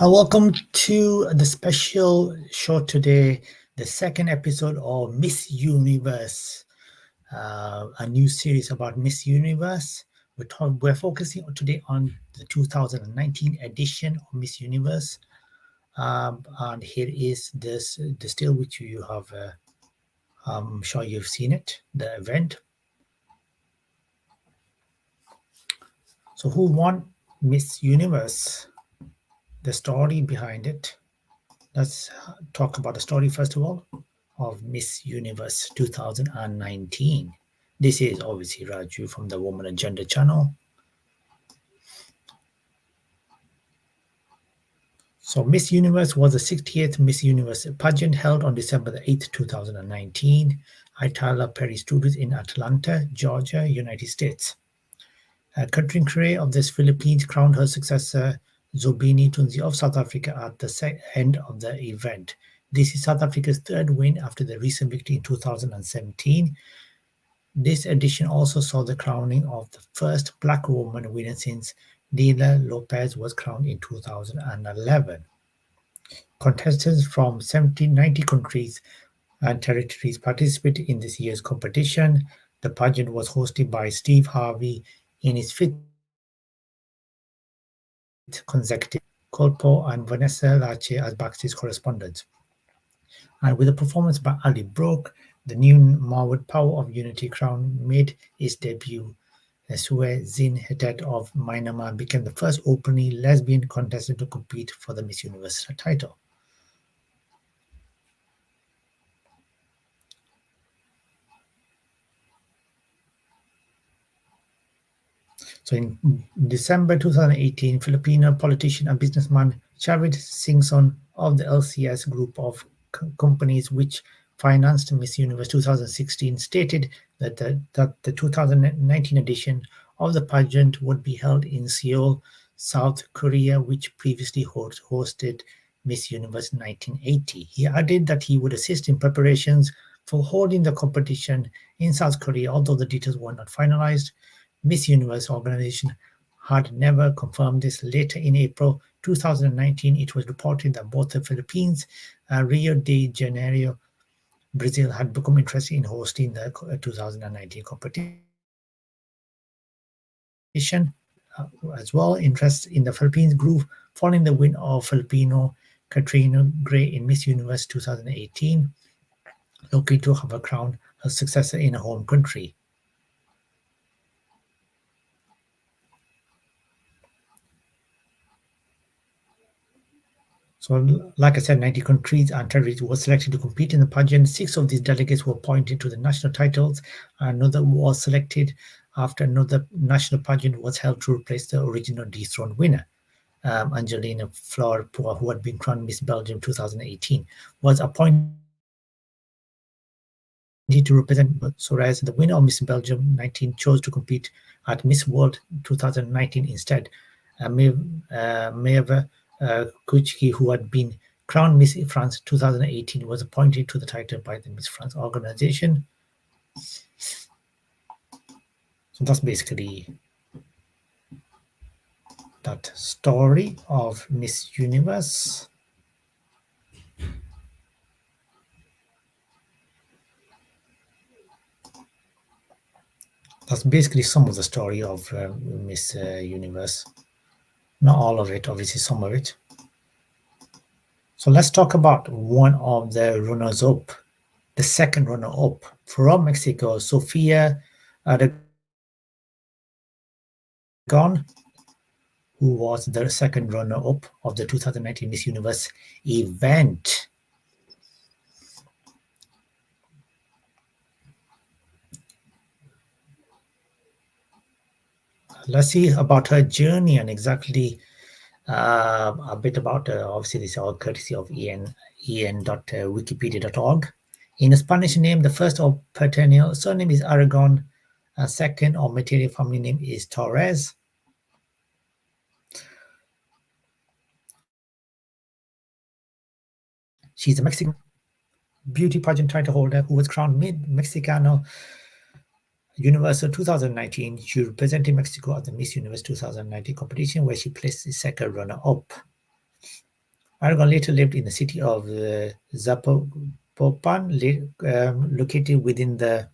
Welcome to the special show today, the second episode of Miss Universe, a new series about Miss Universe. We're focusing today on the 2019 edition of Miss Universe. And here is the still which you have, I'm sure you've seen it, the event. So who won Miss Universe? The story behind it. Let's talk about the story first of all of Miss Universe 2019. This is obviously Raju from the Woman and Gender channel. So Miss Universe was the 60th Miss Universe pageant held on December the 8th, 2019 at Tyler Perry Studios in Atlanta, Georgia, United States. Katrin Cray of the Philippines crowned her successor Zozibini Tunzi of South Africa at the end of the event. This is South Africa's third win after the recent victory in 2017. This edition also saw the crowning of the first Black woman winner since Leila Lopez was crowned in 2011. Contestants from 90 countries and territories participated in this year's competition. The pageant was hosted by Steve Harvey in his fifth consecutive Colpo and Vanessa Lache as backstage correspondents. And with a performance by Ali Brooke, the new Marwood Power of Unity crown made its debut. Sue Zin Hetet of Myanmar became the first openly lesbian contestant to compete for the Miss Universe title. So in December 2018, Filipino politician and businessman Chavid Singson of the LCS group of companies which financed Miss Universe 2016 stated that the 2019 edition of the pageant would be held in Seoul, South Korea, which previously hosted Miss Universe 1980. He added that he would assist in preparations for holding the competition in South Korea, although the details were not finalized. Miss Universe organization had never confirmed this. Later in April 2019, it was reported that both the Philippines and Rio de Janeiro, Brazil, had become interested in hosting the 2019 competition. As well, interest in the Philippines grew following the win of Filipino Katrina Gray in Miss Universe 2018, looking to have a crown her successor in her home country. So, like I said, 90 countries and territories were selected to compete in the pageant. 6 of these delegates were appointed to the national titles. Another was selected after another national pageant was held to replace the original dethroned winner. Angelina Fleur, who had been crowned Miss Belgium 2018, was appointed to represent Soares. The winner of Miss Belgium 19 chose to compete at Miss World 2019 instead. Maeve Kuchki, who had been crowned Miss France 2018, was appointed to the title by the Miss France organization. So that's basically that story of Miss Universe. That's basically some of the story of Miss Universe. Not all of it, obviously some of it. So let's talk about one of the runners-up, the second runner-up from Mexico, Sophia Aragon, who was the second runner-up of the 2019 Miss Universe event. Let's see about her journey and exactly a bit about her. Obviously, this is all courtesy of en.wikipedia.org. In a Spanish name, the first or paternal surname is Aragon, and second or material family name is Torres. She's a Mexican beauty pageant title holder who was crowned Mexicano Universal 2019. She represented Mexico at the Miss Universe 2019 competition, where she placed the second runner-up. Aragon later lived in the city of Zapopan, located within the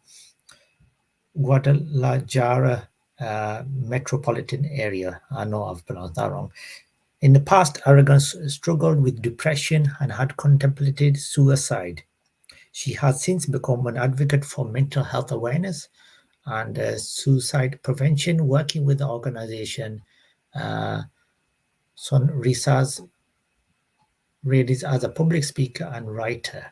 Guadalajara metropolitan area. I know I've pronounced that wrong. In the past, Aragon struggled with depression and had contemplated suicide. She has since become an advocate for mental health awareness and suicide prevention, working with the organization Sonrisas Redes as a public speaker and writer.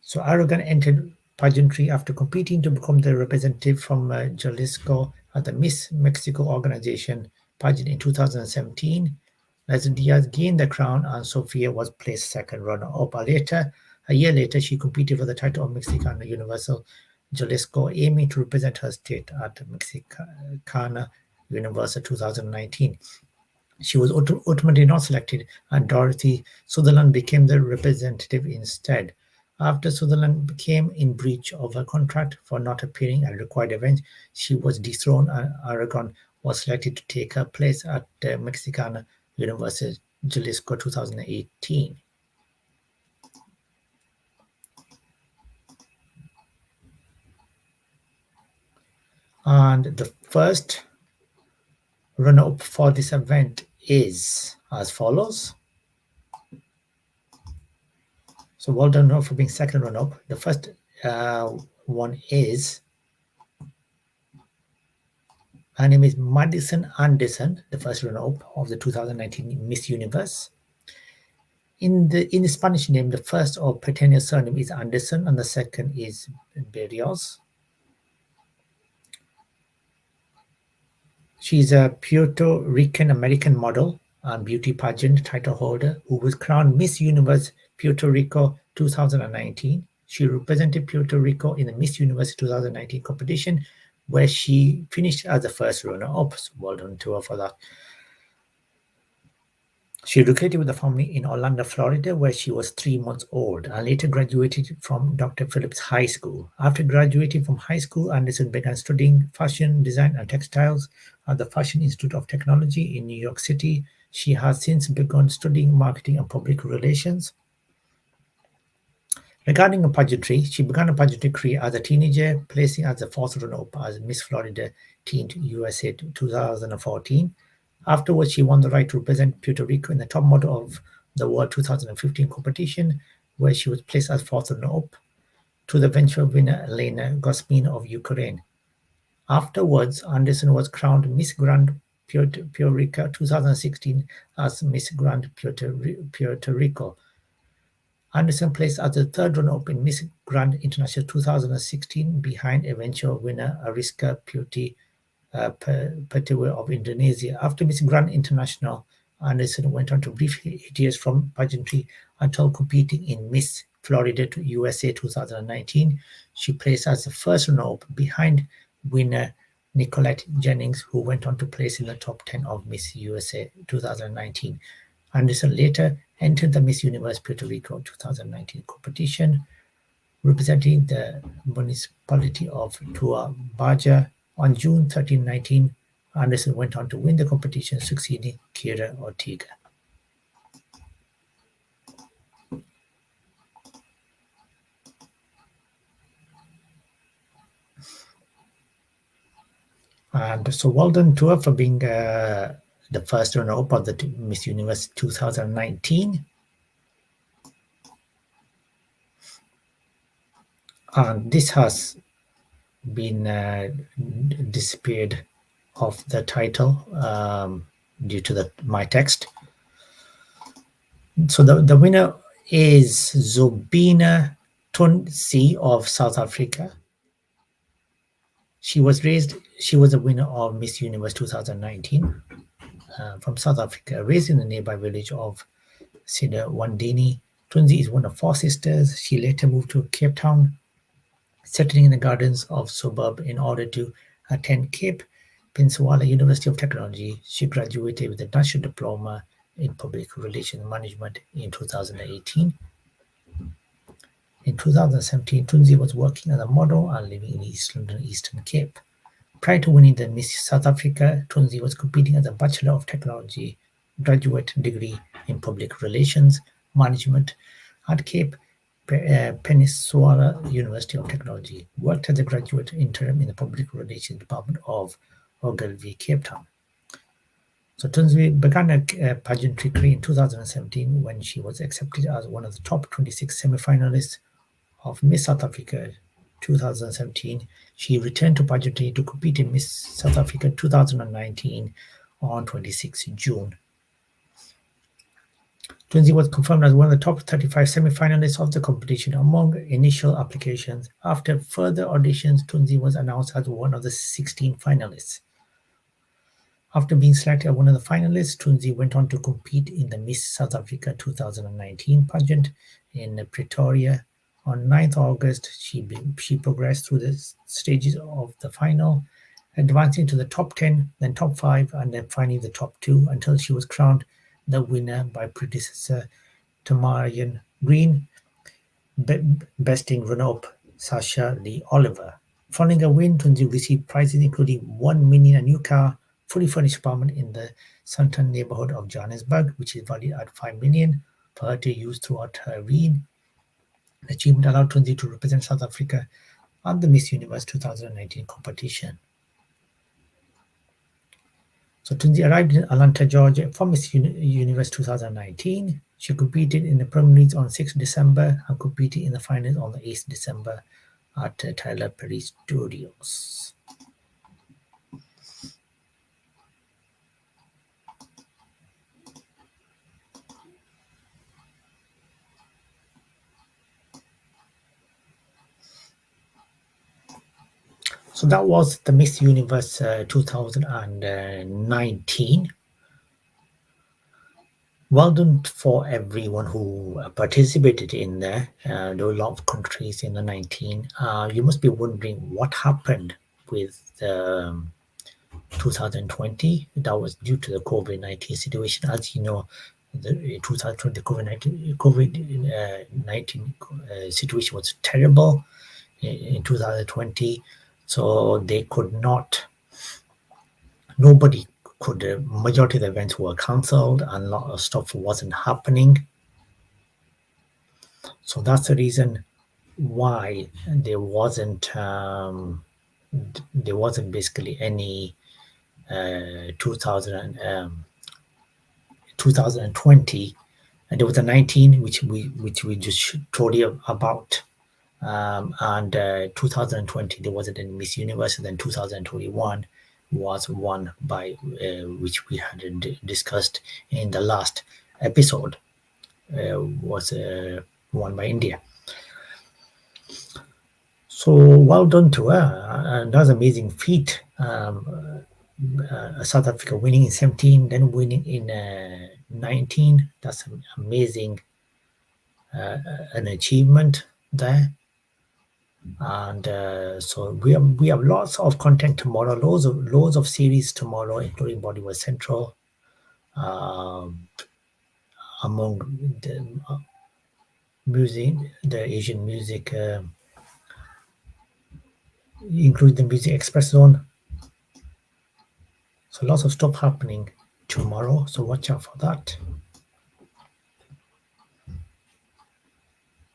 So Aragon entered pageantry after competing to become the representative from Jalisco at the Miss Mexico organization pageant in 2017. Les Diaz gained the crown and Sophia was placed second runner-up. A year later, she competed for the title of Mexicana Universal Jalisco, aiming to represent her state at Mexicana Universal 2019. She was ultimately not selected, and Dorothy Sutherland became the representative instead. After Sutherland came in breach of her contract for not appearing at required events, she was dethroned and Aragon was selected to take her place at the Mexicana Universal Jalisco 2018. And the first runner-up for this event is as follows. So well done her for being second runner-up. The first one is, her name is Madison Anderson, the first runner-up of the 2019 Miss Universe. In the Spanish name, the first or paternal surname is Anderson and the second is Berrios. She's a Puerto Rican American model and beauty pageant title holder who was crowned Miss Universe Puerto Rico 2019. She represented Puerto Rico in the Miss Universe 2019 competition, where she finished as the first runner-up. So well done to her for that. She relocated with the family in Orlando, Florida, where she was 3 months old, and later graduated from Dr. Phillips High School. After graduating from high school, Anderson began studying fashion design and textiles at the Fashion Institute of Technology in New York City. She has since begun studying marketing and public relations. Regarding her pageantry, she began a pageantry career as a teenager, placing as the fourth runner-up as Miss Florida Teen USA 2014. Afterwards, she won the right to represent Puerto Rico in the Top Model of the World 2015 competition, where she was placed as fourth runner-up to the eventual winner Elena Gosmin of Ukraine. Afterwards, Anderson was crowned Miss Grand Puerto Rico 2016 as Miss Grand Puerto Rico. Anderson placed as the third runner-up in Miss Grand International 2016 behind eventual winner Ariska Putri Pertiwi of Indonesia. After Miss Grand International, Anderson went on to brief hiatus from pageantry until competing in Miss Florida USA 2019. She placed as the first runner-up behind winner Nicolette Jennings, who went on to place in the top 10 of Miss USA 2019. Anderson later entered the Miss Universe Puerto Rico 2019 competition, representing the municipality of Tua Baja. On June 13, 19, Anderson went on to win the competition, succeeding Kira Ortega. And so well done to her for being the first runner-up of the Miss Universe 2019. And this has been disappeared off the title due to my text. So the winner is Zozibini Tunzi of South Africa. She was a winner of Miss Universe 2019 from South Africa, raised in the nearby village of Sidewandini. Tunzi is one of 4 sisters. She later moved to Cape Town, settling in the gardens of suburb in order to attend Cape Peninsula University of Technology. She graduated with a National Diploma in Public Relations Management in 2018. In 2017, Tunzi was working as a model and living in East London, Eastern Cape. Prior to winning the Miss South Africa, Tunzi was competing as a Bachelor of Technology graduate degree in public relations management at Cape Peninsula University of Technology. Worked as a graduate intern in the public relations department of Ogilvy, Cape Town. So Tunzi began a pageantry career in 2017 when she was accepted as one of the top 26 semi-finalists of Miss South Africa 2017. She returned to pageantry to compete in Miss South Africa 2019 on 26 June. Tunzi was confirmed as one of the top 35 semi-finalists of the competition among initial applications. After further auditions, Tunzi was announced as one of the 16 finalists. After being selected as one of the finalists, Tunzi went on to compete in the Miss South Africa 2019 pageant in Pretoria. On 9th August, she progressed through the stages of the final, advancing to the top 10, then top 5, and then finally the top 2 until she was crowned the winner by predecessor Tamarian Green, besting runner-up Sasha Lee Oliver. Following a win, Tunzi received prizes including 1 million, a new car, fully furnished apartment in the Sandton neighborhood of Johannesburg, which is valued at 5 million for her to use throughout her reign. The achievement allowed Tunzi to represent South Africa at the Miss Universe 2019 competition. So Tunzi arrived in Atlanta, Georgia for Miss Universe 2019. She competed in the preliminaries on 6 December and competed in the finals on the 8th December at Tyler Perry Studios. So that was the Miss Universe 2019. Well done for everyone who participated in there. There were a lot of countries in the 19. You must be wondering what happened with 2020. That was due to the COVID-19 situation. As you know, the 2020 COVID-19 situation was terrible in 2020. So they could not, nobody could, majority of the events were cancelled and a lot of stuff wasn't happening. So that's the reason why there wasn't basically any 2020, and there was a 19 which we just told you about. And 2020 there wasn't any Miss Universe, and then 2021 was won by which we had discussed in the last episode, was won by India. So well done to her, and that's an amazing feat. South Africa winning in 17, then winning in 19. That's an amazing an achievement there. And so we have lots of content tomorrow, loads of series tomorrow, including Bollywood Central, among the music, the Asian music, including the Music Express Zone. So lots of stuff happening tomorrow, so watch out for that.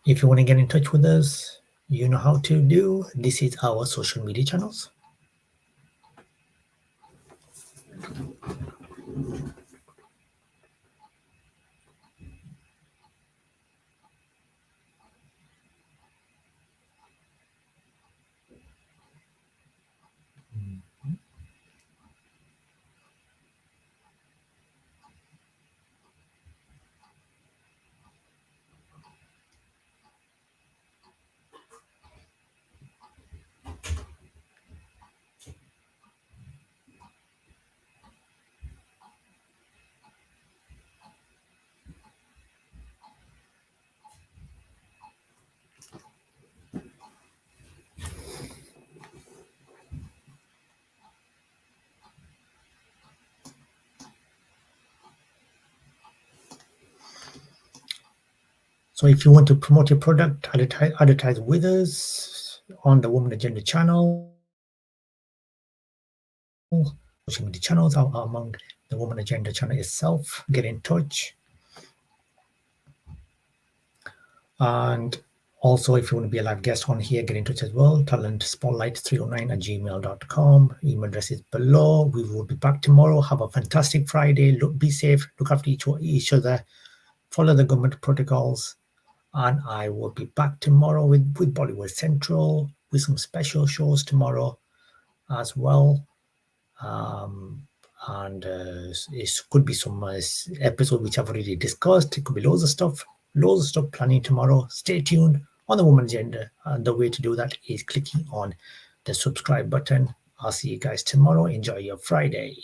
If you want to get in touch with us, you know how to do. This is our social media channels. So if you want to promote your product, advertise with us on the Woman Agenda channel. Social media channels are among the the Woman Agenda channel itself. Get in touch. And also, if you want to be a live guest on here, get in touch as well. talentspotlight309@gmail.com. Email address is below. We will be back tomorrow. Have a fantastic Friday. Be safe. Look after each other. Follow the government protocols. And I will be back tomorrow with Bollywood Central, with some special shows tomorrow as well. And it could be some episode which I've already discussed. It could be loads of stuff planning tomorrow. Stay tuned on the Woman Agenda, and the way to do that is clicking on the subscribe button. I'll see you guys tomorrow. Enjoy your Friday.